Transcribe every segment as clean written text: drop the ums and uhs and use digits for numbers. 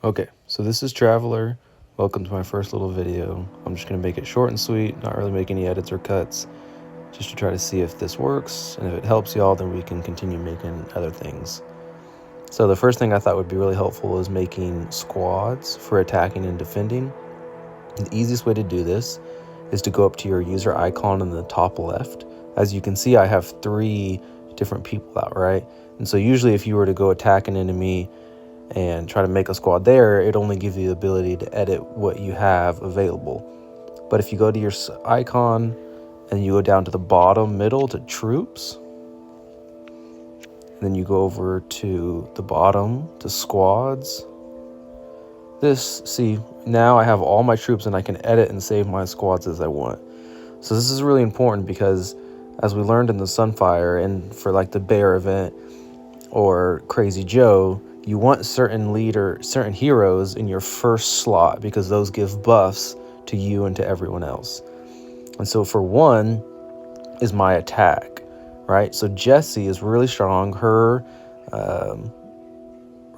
Okay, so this is Traveler. Welcome to my first little video. I'm just going to make it short and sweet, not really make any edits or cuts, just to try to see if this works, and if it helps y'all, then we can continue making other things. So the first thing I thought would be really helpful is making squads for attacking and defending. The easiest way to do this is to go up to your user icon in the top left. As you can see, I have 3 different people out, right? And so usually if you were to go attack an enemy and try to make a squad there, it only gives you the ability to edit what you have available. But if you go to your icon and you go down to the bottom middle to troops, and then you go over to the bottom to squads, see, now I have all my troops and I can edit and save my squads as I want. So this is really important because as we learned in the Sunfire and for like the Bear event or Crazy Joe, you want certain heroes in your first slot because those give buffs to you and to everyone else. And so for one is my attack, right? So Jessie is really strong. Her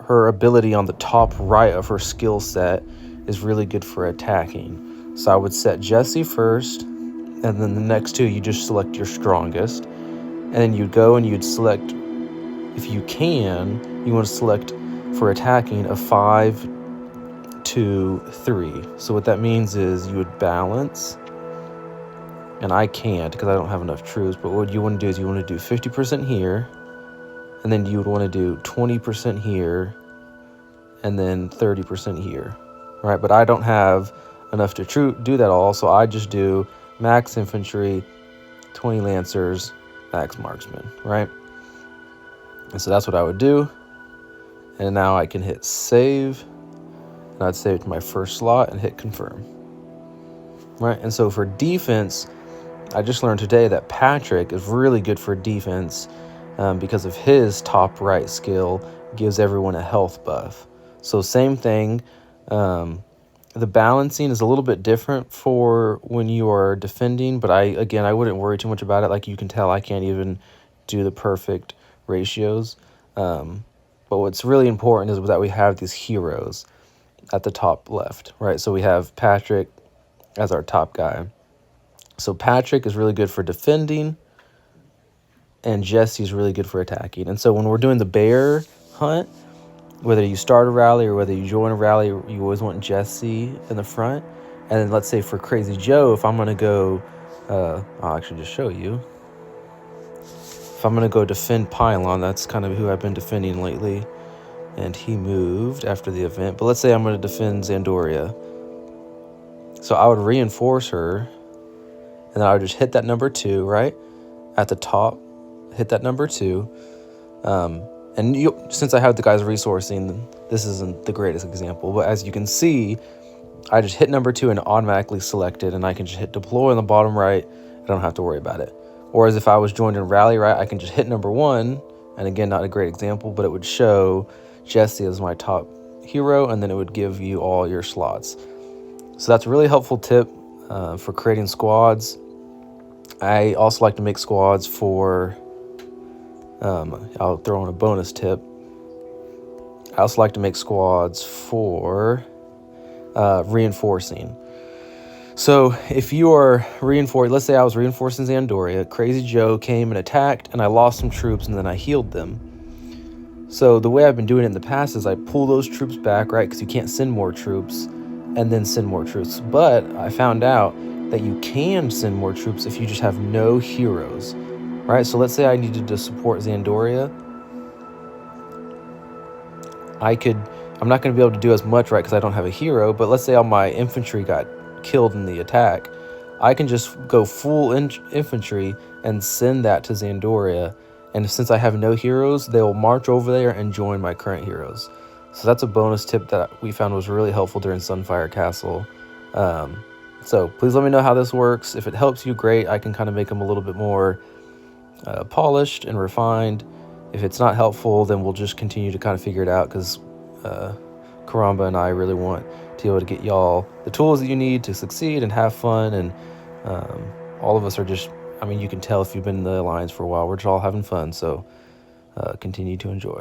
ability on the top right of her skill set is really good for attacking. So I would set Jessie first, and then the next 2 you just select your strongest, and then you'd go and you'd select, if you can, you want to select for attacking a 5, 2, 3. So what that means is you would balance, and I can't because I don't have enough troops, but what you want to do is you want to do 50% here, and then you would want to do 20% here, and then 30% here, right? But I don't have enough to do that all, so I just do max infantry, 20 lancers, max marksman, right? And so that's what I would do. And now I can hit save, and I'd save it to my first slot and hit confirm, right? And so for defense, I just learned today that Patrick is really good for defense because of his top right skill gives everyone a health buff. So same thing, the balancing is a little bit different for when you are defending, but I wouldn't worry too much about it. Like you can tell, I can't even do the perfect ratios. But what's really important is that we have these heroes at the top left, right? So we have Patrick as our top guy. So Patrick is really good for defending, and Jesse's really good for attacking. And so when we're doing the bear hunt, whether you start a rally or whether you join a rally, you always want Jesse in the front. And then let's say for Crazy Joe, if I'm going to go, I'll actually just show you. If I'm going to go defend Pylon, that's kind of who I've been defending lately. And he moved after the event. But let's say I'm going to defend Zandoria. So I would reinforce her. And then I would just hit that number 2, right? At the top, hit that number 2. And since I have the guys resourcing, this isn't the greatest example. But as you can see, I just hit number 2 and automatically select it. And I can just hit deploy on the bottom right. I don't have to worry about it. Whereas if I was joined in rally, right, I can just hit number 1, and again, not a great example, but it would show Jesse as my top hero, and then it would give you all your slots. So that's a really helpful tip for creating squads. I also like to make squads for, I'll throw in a bonus tip. I also like to make squads for reinforcing. So if you are reinforcing, let's say I was reinforcing Zandoria, Crazy Joe came and attacked, and I lost some troops, and then I healed them. So the way I've been doing it in the past is I pull those troops back, right, because you can't send more troops and then send more troops. But I found out that you can send more troops if you just have no heroes, right? So let's say I needed to support Zandoria. I'm not going to be able to do as much, right, because I don't have a hero, but let's say all my infantry got killed in the attack, I can just go full infantry and send that to Zandoria, and since I have no heroes, they will march over there and join my current heroes. So that's a bonus tip that we found was really helpful during Sunfire Castle. So please let me know how this works. If it helps you, great. I can kind of make them a little bit more polished and refined. If it's not helpful, then we'll just continue to kind of figure it out, because Karamba and I really want to be able to get y'all the tools that you need to succeed and have fun. And all of us are just, I mean, you can tell if you've been in the Alliance for a while, we're just all having fun. So continue to enjoy.